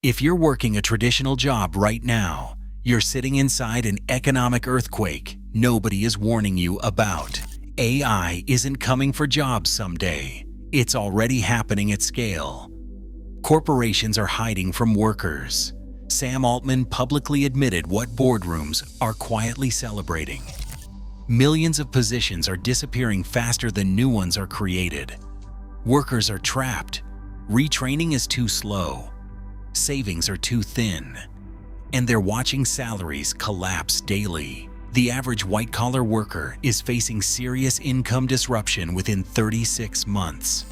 If you're working a traditional job right now, you're sitting inside an economic earthquake nobody is warning you about. AI isn't coming for jobs someday. It's already happening at scale. Corporations are hiding from workers. Sam Altman publicly admitted what boardrooms are quietly celebrating. Millions of positions are disappearing faster than new ones are created. Workers are trapped. Retraining is too slow. Savings are too thin. And they're watching salaries collapse daily. The average white-collar worker is facing serious income disruption within 36 months.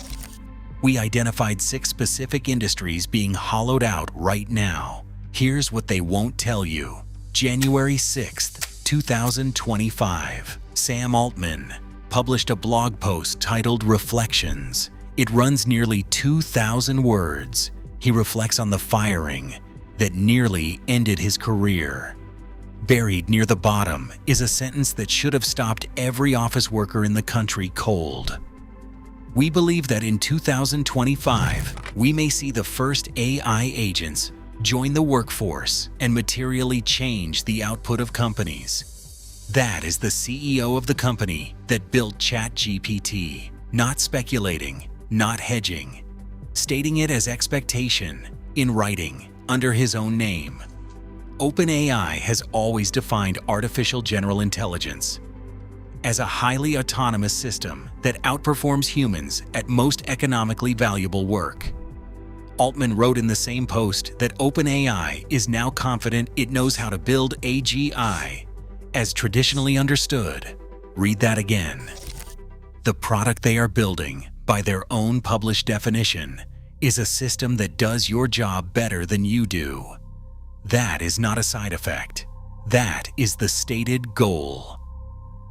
We identified 6 specific industries being hollowed out right now. Here's what they won't tell you. January 6th, 2025. Sam Altman published a blog post titled Reflections. It runs nearly 2,000 words. He reflects on the firing that nearly ended his career. Buried near the bottom is a sentence that should have stopped every office worker in the country cold. We believe that in 2025, we may see the first AI agents join the workforce and materially change the output of companies. That is the CEO of the company that built ChatGPT, not speculating, not hedging, stating it as expectation in writing under his own name. OpenAI has always defined artificial general intelligence as a highly autonomous system that outperforms humans at most economically valuable work. Altman wrote in the same post that OpenAI is now confident it knows how to build AGI as traditionally understood. Read that again. The product they are building, by their own published definition, is a system that does your job better than you do. That is not a side effect. That is the stated goal.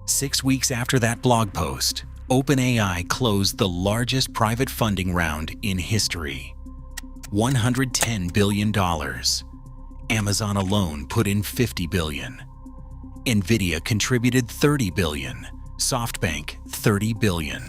6 weeks after that blog post, OpenAI closed the largest private funding round in history. $110 billion. Amazon alone put in $50 billion. Nvidia contributed $30 billion. SoftBank, $30 billion.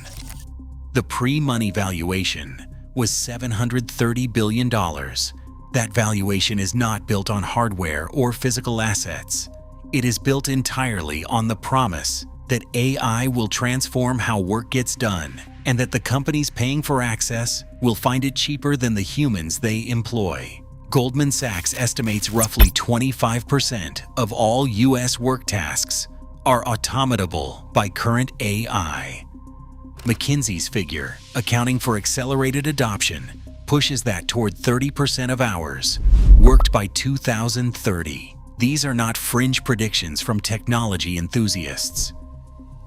The pre-money valuation was $730 billion. That valuation is not built on hardware or physical assets. It is built entirely on the promise that AI will transform how work gets done and that the companies paying for access will find it cheaper than the humans they employ. Goldman Sachs estimates roughly 25% of all U.S. work tasks are automatable by current AI. McKinsey's figure, accounting for accelerated adoption, pushes that toward 30% of hours worked by 2030. These are not fringe predictions from technology enthusiasts.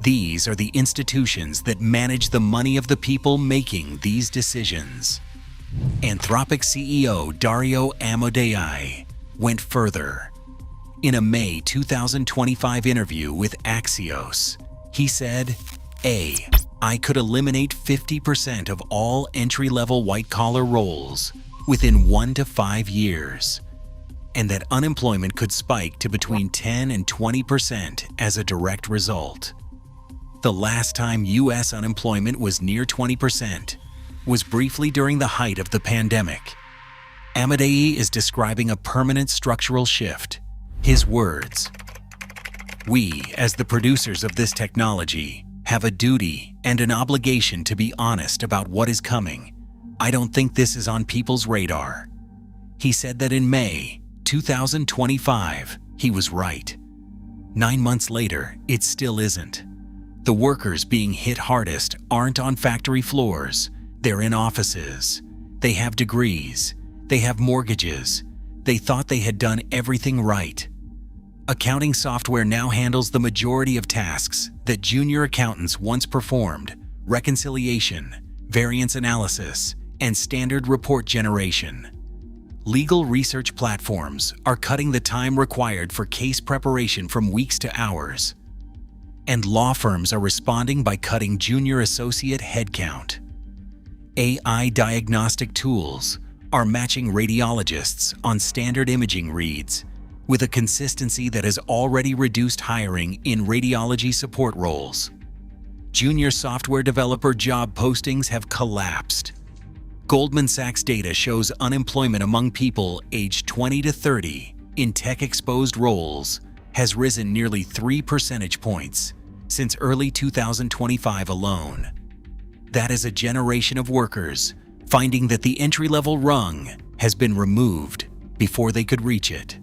These are the institutions that manage the money of the people making these decisions. Anthropic CEO Dario Amodei went further. In a May 2025 interview with Axios, he said, I could eliminate 50% of all entry-level white-collar roles within 1 to 5 years, and that unemployment could spike to between 10 and 20% as a direct result. The last time U.S. unemployment was near 20% was briefly during the height of the pandemic. Amodei is describing a permanent structural shift. His words, "We, as the producers of this technology, have a duty and an obligation to be honest about what is coming. I don't think this is on people's radar." He said that in May 2025, he was right. 9 months later, it still isn't. The workers being hit hardest aren't on factory floors. They're in offices. They have degrees. They have mortgages. They thought they had done everything right. Accounting software now handles the majority of tasks that junior accountants once performed: reconciliation, variance analysis, and standard report generation. Legal research platforms are cutting the time required for case preparation from weeks to hours. And law firms are responding by cutting junior associate headcount. AI diagnostic tools are matching radiologists on standard imaging reads with a consistency that has already reduced hiring in radiology support roles. Junior software developer job postings have collapsed. Goldman Sachs data shows unemployment among people aged 20 to 30 in tech-exposed roles has risen nearly 3 percentage points since early 2025 alone. That is a generation of workers finding that the entry-level rung has been removed before they could reach it.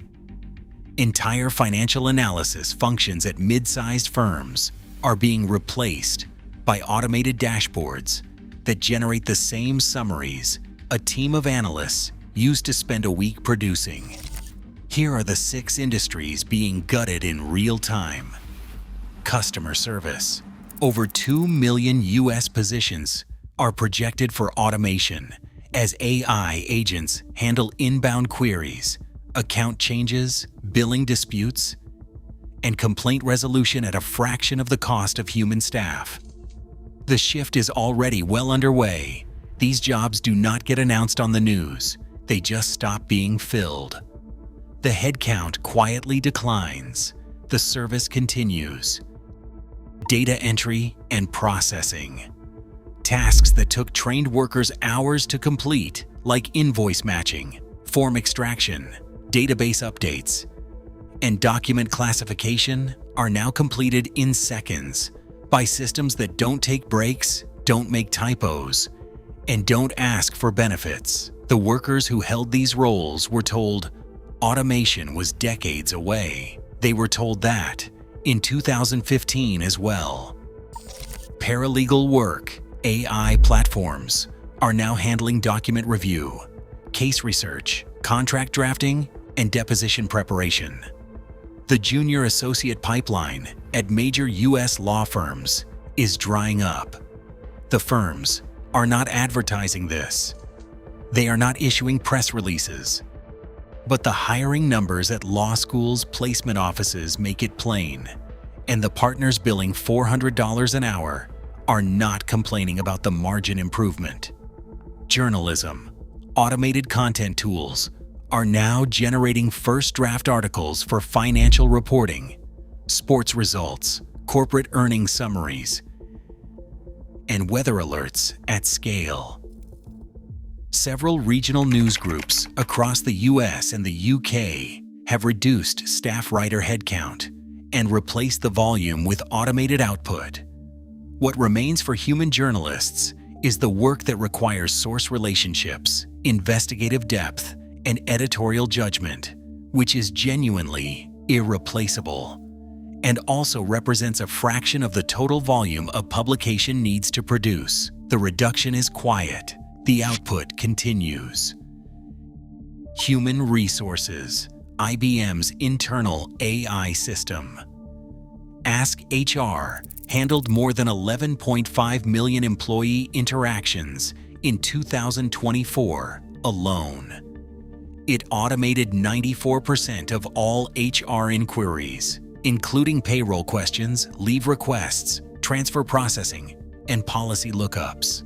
Entire financial analysis functions at mid-sized firms are being replaced by automated dashboards that generate the same summaries a team of analysts used to spend a week producing. Here are the 6 industries being gutted in real time. Customer service. Over 2 million U.S. positions are projected for automation as AI agents handle inbound queries, account changes, billing disputes, and complaint resolution at a fraction of the cost of human staff. The shift is already well underway. These jobs do not get announced on the news. They just stop being filled. The headcount quietly declines. The service continues. Data entry and processing. Tasks that took trained workers hours to complete, like invoice matching, form extraction, database updates, and document classification, are now completed in seconds by systems that don't take breaks, don't make typos, and don't ask for benefits. The workers who held these roles were told automation was decades away. They were told that in 2015 as well. Paralegal work. AI platforms are now handling document review, case research, contract drafting, and deposition preparation. The junior associate pipeline at major U.S. law firms is drying up. The firms are not advertising this. They are not issuing press releases. But the hiring numbers at law schools' placement offices make it plain, and the partners billing $400 an hour are not complaining about the margin improvement. Journalism. Automated content tools are now generating first draft articles for financial reporting, sports results, corporate earnings summaries, and weather alerts at scale. Several regional news groups across the US and the UK have reduced staff writer headcount and replaced the volume with automated output. What remains for human journalists is the work that requires source relationships, investigative depth, and editorial judgment, which is genuinely irreplaceable, and also represents a fraction of the total volume a publication needs to produce. The reduction is quiet. The output continues. Human resources. IBM's internal AI system. Ask HR handled more than 11.5 million employee interactions in 2024 alone. It automated 94% of all HR inquiries, including payroll questions, leave requests, transfer processing, and policy lookups.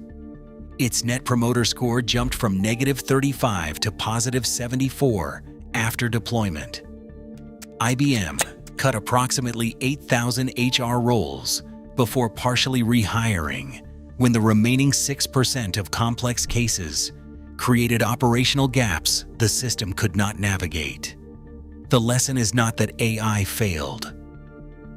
Its Net Promoter Score jumped from -35 to +74 after deployment. IBM cut approximately 8,000 HR roles before partially rehiring when the remaining 6% of complex cases created operational gaps the system could not navigate. The lesson is not that AI failed.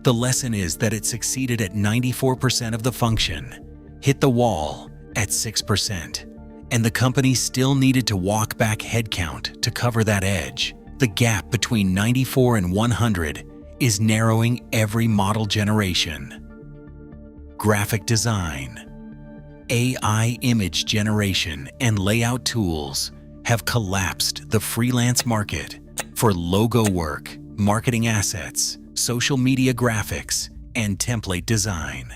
The lesson is that it succeeded at 94% of the function, hit the wall at 6%, and the company still needed to walk back headcount to cover that edge. The gap between 94 and 100 is narrowing every model generation. Graphic design. AI image generation and layout tools have collapsed the freelance market for logo work, marketing assets, social media graphics, and template design.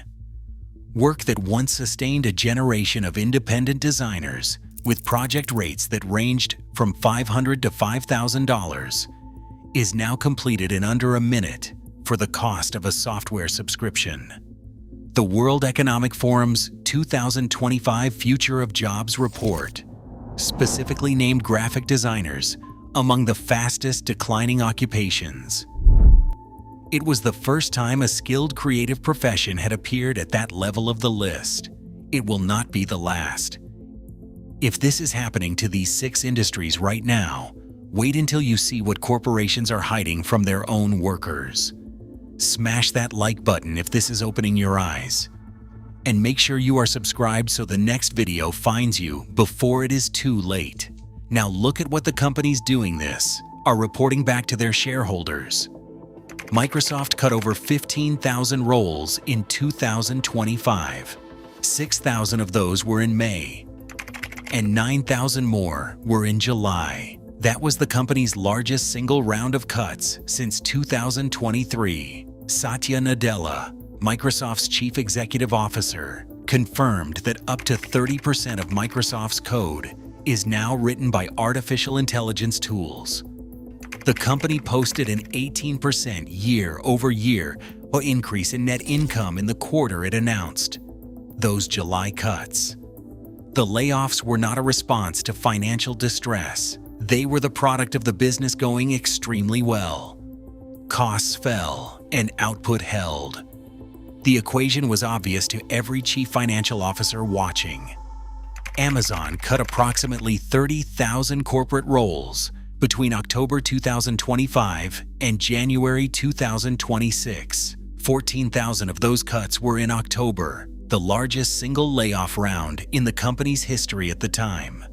Work that once sustained a generation of independent designers with project rates that ranged from $500 to $5,000 is now completed in under a minute for the cost of a software subscription. The World Economic Forum's 2025 Future of Jobs report specifically named graphic designers among the fastest declining occupations. It was the first time a skilled creative profession had appeared at that level of the list. It will not be the last. If this is happening to these 6 industries right now, wait until you see what corporations are hiding from their own workers. Smash that like button if this is opening your eyes. And make sure you are subscribed so the next video finds you before it is too late. Now look at what the companies doing this are reporting back to their shareholders. Microsoft cut over 15,000 roles in 2025. 6,000 of those were in May, and 9,000 more were in July. That was the company's largest single round of cuts since 2023. Satya Nadella, Microsoft's chief executive officer, confirmed that up to 30% of Microsoft's code is now written by artificial intelligence tools. The company posted an 18% year-over-year increase in net income in the quarter it announced those July cuts. The layoffs were not a response to financial distress. They were the product of the business going extremely well. Costs fell and output held. The equation was obvious to every chief financial officer watching. Amazon cut approximately 30,000 corporate roles between October 2025 and January 2026. 14,000 of those cuts were in October, the largest single layoff round in the company's history at the time.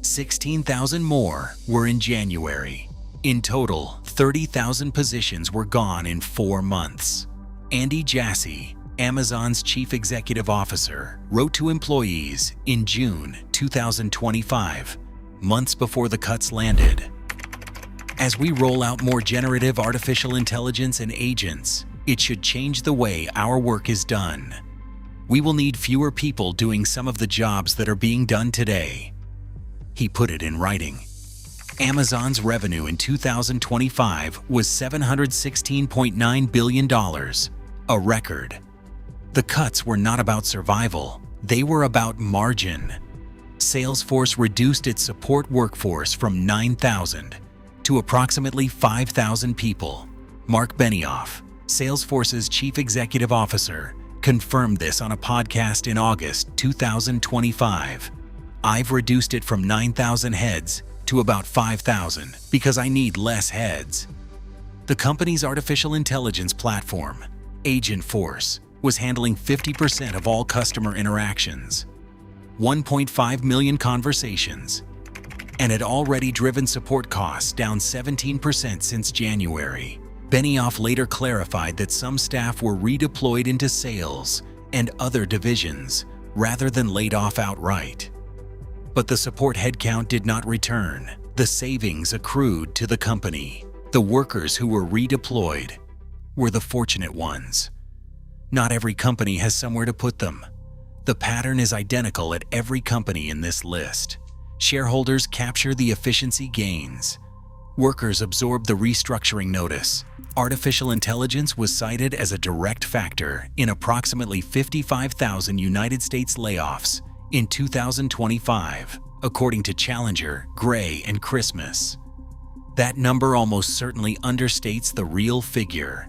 16,000 more were in January. In total, 30,000 positions were gone in 4 months. Andy Jassy, Amazon's chief executive officer, wrote to employees in June 2025, months before the cuts landed. As we roll out more generative artificial intelligence and agents, it should change the way our work is done. We will need fewer people doing some of the jobs that are being done today. He put it in writing. Amazon's revenue in 2025 was $716.9 billion, a record. The cuts were not about survival, they were about margin. Salesforce reduced its support workforce from 9,000 to approximately 5,000 people. Mark Benioff, Salesforce's chief executive officer, confirmed this on a podcast in August 2025. I've reduced it from 9,000 heads to about 5,000 because I need less heads. The company's artificial intelligence platform, Agentforce, was handling 50% of all customer interactions, 1.5 million conversations, and had already driven support costs down 17% since January. Benioff later clarified that some staff were redeployed into sales and other divisions rather than laid off outright. But the support headcount did not return. The savings accrued to the company. The workers who were redeployed were the fortunate ones. Not every company has somewhere to put them. The pattern is identical at every company in this list. Shareholders capture the efficiency gains. Workers absorb the restructuring notice. Artificial intelligence was cited as a direct factor in approximately 55,000 United States layoffs in 2025, according to Challenger, Gray, and Christmas. That number almost certainly understates the real figure.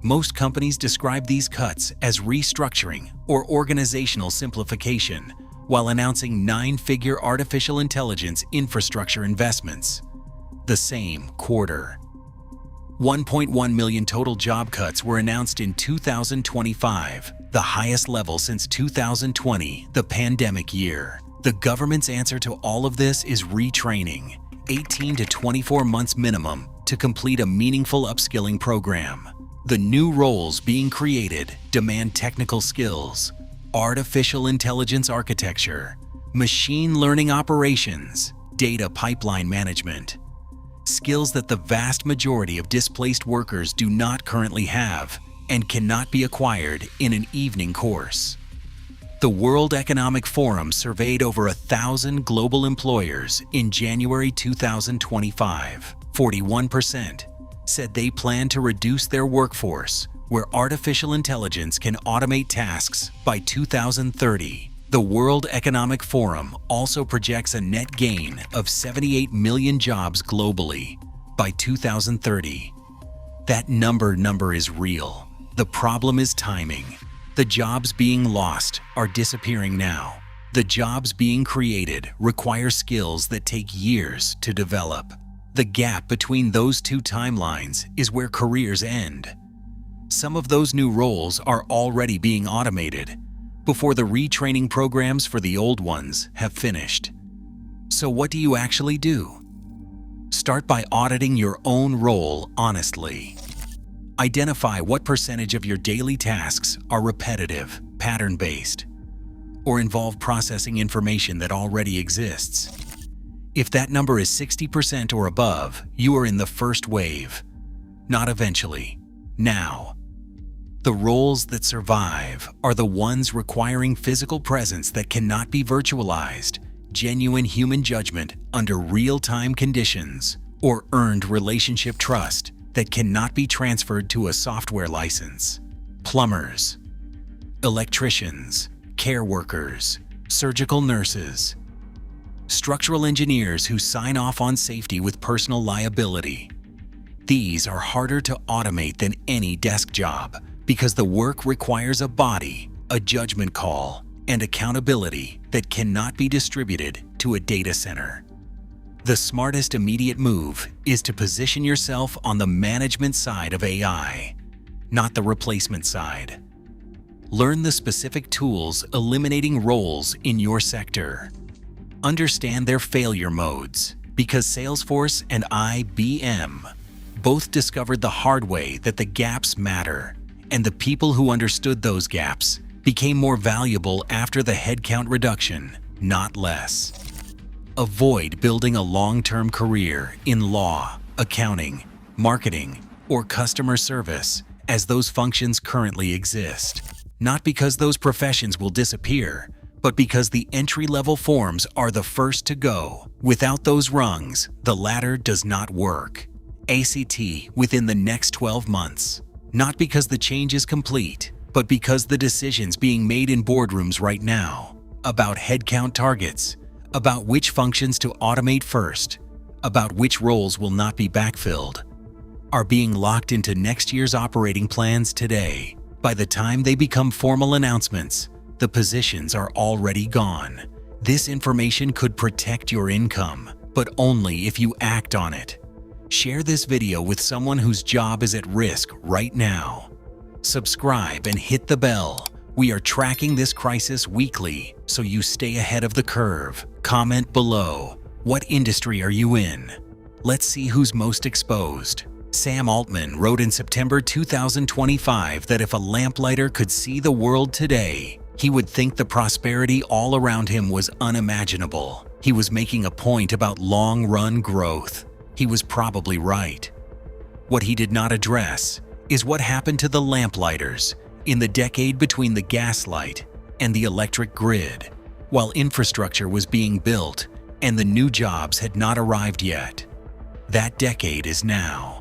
Most companies describe these cuts as restructuring or organizational simplification, while announcing 9-figure artificial intelligence infrastructure investments the same quarter. 1.1 million total job cuts were announced in 2025, the highest level since 2020, the pandemic year. The government's answer to all of this is retraining, 18 to 24 months minimum to complete a meaningful upskilling program. The new roles being created demand technical skills, artificial intelligence architecture, machine learning operations, data pipeline management, skills that the vast majority of displaced workers do not currently have and cannot be acquired in an evening course. The World Economic Forum surveyed over 1,000 global employers in January 2025. 41% said they plan to reduce their workforce where artificial intelligence can automate tasks by 2030. The World Economic Forum also projects a net gain of 78 million jobs globally by 2030. That number is real. The problem is timing. The jobs being lost are disappearing now. The jobs being created require skills that take years to develop. The gap between those two timelines is where careers end. Some of those new roles are already being automated before the retraining programs for the old ones have finished. So what do you actually do? Start by auditing your own role honestly. Identify what percentage of your daily tasks are repetitive, pattern-based, or involve processing information that already exists. If that number is 60% or above, you are in the first wave. Not eventually, now. The roles that survive are the ones requiring physical presence that cannot be virtualized, genuine human judgment under real-time conditions, or earned relationship trust that cannot be transferred to a software license. Plumbers, electricians, care workers, surgical nurses, structural engineers who sign off on safety with personal liability. These are harder to automate than any desk job because the work requires a body, a judgment call, and accountability that cannot be distributed to a data center. The smartest immediate move is to position yourself on the management side of AI, not the replacement side. Learn the specific tools eliminating roles in your sector. Understand their failure modes, because Salesforce and IBM both discovered the hard way that the gaps matter, and the people who understood those gaps became more valuable after the headcount reduction, not less. Avoid building a long-term career in law, accounting, marketing, or customer service as those functions currently exist. Not because those professions will disappear, but because the entry-level forms are the first to go. Without those rungs, the ladder does not work. ACT within the next 12 months. Not because the change is complete, but because the decisions being made in boardrooms right now about headcount targets, about which functions to automate first, about which roles will not be backfilled, are being locked into next year's operating plans today. By the time they become formal announcements, the positions are already gone. This information could protect your income, but only if you act on it. Share this video with someone whose job is at risk right now. Subscribe and hit the bell. We are tracking this crisis weekly, so you stay ahead of the curve. Comment below. What industry are you in? Let's see who's most exposed. Sam Altman wrote in September 2025 that if a lamplighter could see the world today, he would think the prosperity all around him was unimaginable. He was making a point about long-run growth. He was probably right. What he did not address is what happened to the lamplighters in the decade between the gaslight and the electric grid, while infrastructure was being built and the new jobs had not arrived yet. That decade is now.